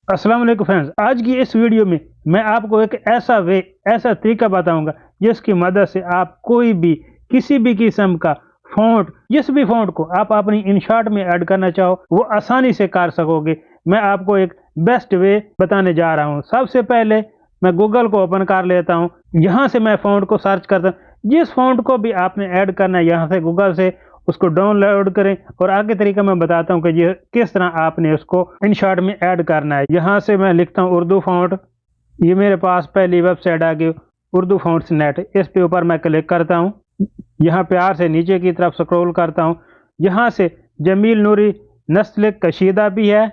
अस्सलाम वालेकुम फ्रेंड्स। आज की इस वीडियो में मैं आपको एक ऐसा तरीका बताऊंगा जिसकी मदद से आप कोई भी किसी भी किस्म का फ़ॉन्ट, जिस भी फ़ॉन्ट को आप अपनी इनशॉट में ऐड करना चाहो वो आसानी से कर सकोगे। मैं आपको एक बेस्ट वे बताने जा रहा हूं। सबसे पहले मैं गूगल को ओपन कर लेता हूं। यहां से मैं फ़ॉन्ट को सर्च करता हूं। जिस फ़ॉन्ट को भी आपने ऐड करना है यहां से गूगल से उसको डाउनलोड करें और आगे तरीका मैं बताता हूँ कि ये किस तरह आपने उसको इनशॉट में ऐड करना है। यहाँ से मैं लिखता हूँ उर्दू फ़ॉन्ट। ये मेरे पास पहली वेबसाइट आ गई उर्दू फ़ॉन्ट्स नेट। इस पे ऊपर मैं क्लिक करता हूँ। यहाँ प्यार से नीचे की तरफ स्क्रॉल करता हूँ। यहाँ से जमील नूरी नस्लिक कशीदा भी है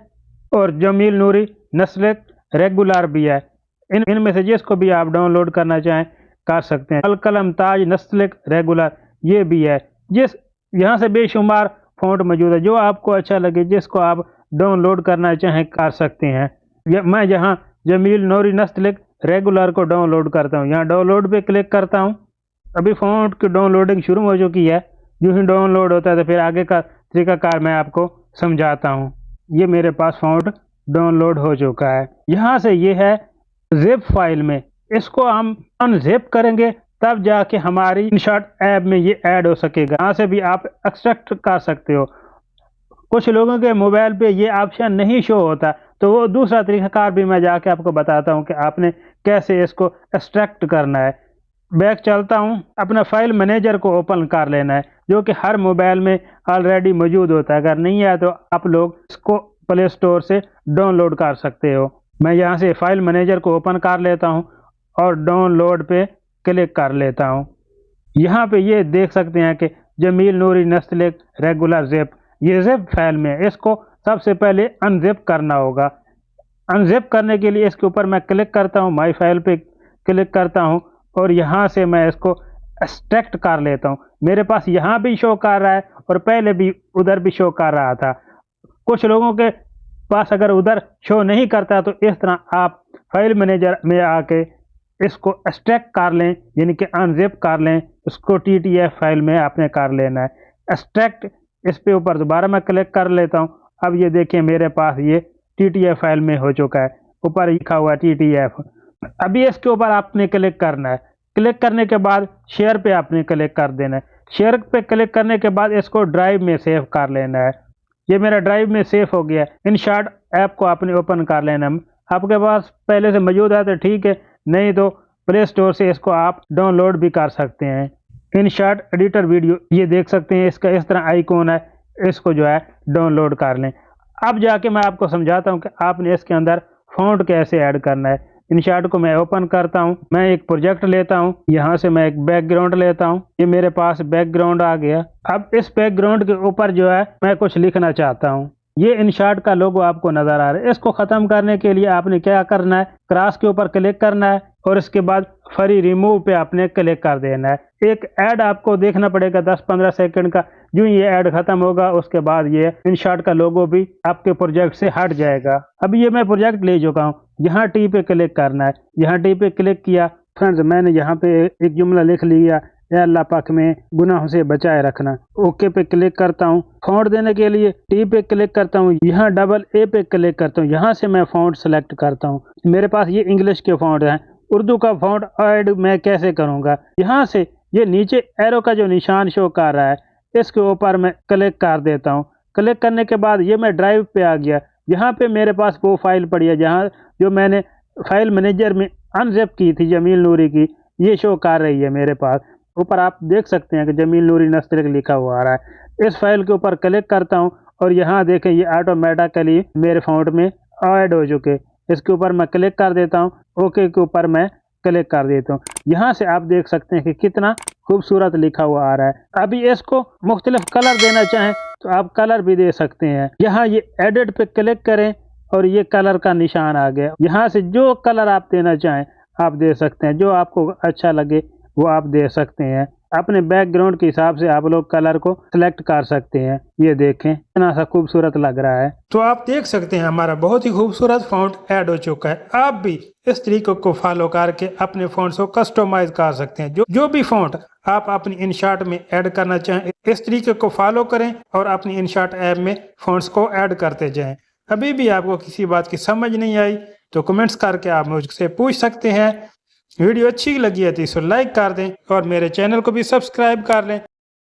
और जमील नूरी नस्लिक रेगुलर भी है। इनमें से जिसको भी आप डाउनलोड करना चाहें कर सकते हैं। अलकलम ताज नस्लिक रेगुलर ये भी है। जिस यहाँ से बेशुमार फ़ॉन्ट मौजूद है, जो आपको अच्छा लगे जिसको आप डाउनलोड करना चाहें कर सकते हैं। मैं यहाँ जमील नूरी नस्लिक रेगुलर को डाउनलोड करता हूँ। यहाँ डाउनलोड पे क्लिक करता हूँ। अभी फ़ॉन्ट की डाउनलोडिंग शुरू हो चुकी है। जो ही डाउनलोड होता है तो फिर आगे का तरीकाकार मैं आपको समझाता हूँ। ये मेरे पास फ़ॉन्ट डाउनलोड हो चुका है। यहाँ से ये है जिप फाइल में। इसको हम अनजिप करेंगे तब जाके हमारी इनशॉट ऐप में ये ऐड हो सकेगा। यहाँ से भी आप एक्सट्रैक्ट कर सकते हो। कुछ लोगों के मोबाइल पे ये ऑप्शन नहीं शो होता तो वो दूसरा तरीकाकार भी मैं जाके आपको बताता हूँ कि आपने कैसे इसको एक्सट्रैक्ट करना है। बैक चलता हूँ। अपना फाइल मैनेजर को ओपन कर लेना है जो कि हर मोबाइल में ऑलरेडी मौजूद होता है। अगर नहीं है तो आप लोग इसको प्ले स्टोर से डाउनलोड कर सकते हो। मैं यहाँ से फाइल मैनेजर को ओपन कर लेता हूँ और डाउनलोड पे क्लिक कर लेता हूँ। यहाँ पे ये देख सकते हैं कि जमील नूरी नस्लिक रेगुलर जिप, ये जिप फाइल में है। इसको सबसे पहले अनजिप करना होगा। अनजिप करने के लिए इसके ऊपर मैं क्लिक करता हूँ, माई फाइल पे क्लिक करता हूँ और यहाँ से मैं इसको एक्सट्रैक्ट कर लेता हूँ। मेरे पास यहाँ भी शो कर रहा है और पहले भी उधर भी शो कर रहा था। कुछ लोगों के पास अगर उधर शो नहीं करता तो इस तरह आप फाइल मैनेजर में आके इसको एक्सट्रैक्ट कर लें, यानी कि अनजिप कर लें। इसको TTF फाइल में आपने कर लेना है एक्सट्रैक्ट। इस पे ऊपर दोबारा मैं क्लिक कर लेता हूँ। अब ये देखिए मेरे पास ये TTF फाइल में हो चुका है। ऊपर लिखा हुआ है TTF। अभी इसके ऊपर आपने क्लिक करना है। क्लिक करने के बाद शेयर पे आपने क्लिक कर देना है। शेयर पे क्लिक करने के बाद इसको ड्राइव में सेव कर लेना है। ये मेरा ड्राइव में सेव हो गया है। इनशॉट ऐप को आपने ओपन कर लेना है। आपके पास पहले से मौजूद है तो ठीक है, नहीं तो प्ले स्टोर से इसको आप डाउनलोड भी कर सकते हैं। इनशॉट एडिटर वीडियो ये देख सकते हैं, इसका इस तरह आइकॉन है। इसको जो है डाउनलोड कर लें। अब जाके मैं आपको समझाता हूँ कि आपने इसके अंदर फ़ॉन्ट कैसे ऐड करना है। इनशॉट को मैं ओपन करता हूँ। मैं एक प्रोजेक्ट लेता हूँ। यहाँ से मैं एक बैकग्राउंड लेता हूँ। ये मेरे पास बैकग्राउंड आ गया। अब इस बैकग्राउंड के ऊपर जो है मैं कुछ लिखना चाहता हूँ। ये इनशॉट का लोगो आपको नजर आ रहा है। इसको खत्म करने के लिए आपने क्या करना है, क्रॉस के ऊपर क्लिक करना है और इसके बाद फ्री रिमूव पे आपने क्लिक कर देना है। एक ऐड आपको देखना पड़ेगा 10-15 सेकंड का। जो ये ऐड खत्म होगा उसके बाद ये इनशॉट का लोगो भी आपके प्रोजेक्ट से हट जाएगा। अब ये मैं प्रोजेक्ट ले चुका हूँ। यहाँ टी पे क्लिक करना है। यहाँ टी पे क्लिक किया। फ्रेंड्स मैंने यहाँ पे एक जुमला लिख लिया, या अल्लाह पाक में गुनाहों से बचाए रखना। ओके पे क्लिक करता हूँ। फ़ॉन्ट देने के लिए टी पे क्लिक करता हूँ। यहाँ डबल ए पे क्लिक करता हूँ। यहाँ से मैं फ़ॉन्ट सेलेक्ट करता हूँ। मेरे पास ये इंग्लिश के फ़ॉन्ट हैं। उर्दू का फ़ॉन्ट ऐड मैं कैसे करूँगा, यहाँ से ये नीचे एरो का जो निशान शो कर रहा है इसके ऊपर मैं क्लिक कर देता हूँ। क्लिक करने के बाद ये मैं ड्राइव पे आ गया। यहाँ पे मेरे पास वो फाइल पड़ी है जहाँ जो मैंने फाइल मैनेजर में अनजिप की थी जमील नूरी की, ये शो कर रही है मेरे पास। ऊपर आप देख सकते हैं कि जमील नूरी नस्लिक लिखा हुआ आ रहा है। इस फाइल के ऊपर क्लिक करता हूं और यहाँ देखें ये ऑटोमेटिकली मेरे फ़ॉन्ट में ऐड हो चुके। इसके ऊपर मैं क्लिक कर देता हूँ। ओके के ऊपर मैं क्लिक कर देता हूँ। यहाँ से आप देख सकते हैं कि कितना खूबसूरत लिखा हुआ आ रहा है। अभी इसको मुख्तलिफ कलर देना चाहें तो आप कलर भी दे सकते हैं। यहाँ ये एडिट पे क्लिक करें और ये कलर का निशान आ गया। यहाँ से जो कलर आप देना चाहें आप दे सकते हैं। जो आपको अच्छा लगे वो आप दे सकते हैं। अपने बैकग्राउंड के हिसाब से आप लोग कलर को सिलेक्ट कर सकते हैं। ये देखें इतना सा खूबसूरत लग रहा है। तो आप देख सकते हैं हमारा बहुत ही खूबसूरत फ़ॉन्ट ऐड हो चुका है। आप भी इस तरीके को फॉलो करके अपने फ़ॉन्ट्स को कस्टमाइज कर सकते हैं। जो भी फ़ॉन्ट आप अपनी इनशॉट में ऐड करना चाहें इस तरीके को फॉलो करें और अपनी इनशॉट ऐप में फ़ॉन्ट्स को ऐड करते जाएं। अभी भी आपको किसी बात की समझ नहीं आई तो कमेंट्स करके आप मुझसे पूछ सकते हैं। वीडियो अच्छी लगी है तो इसे लाइक कर दें और मेरे चैनल को भी सब्सक्राइब कर लें।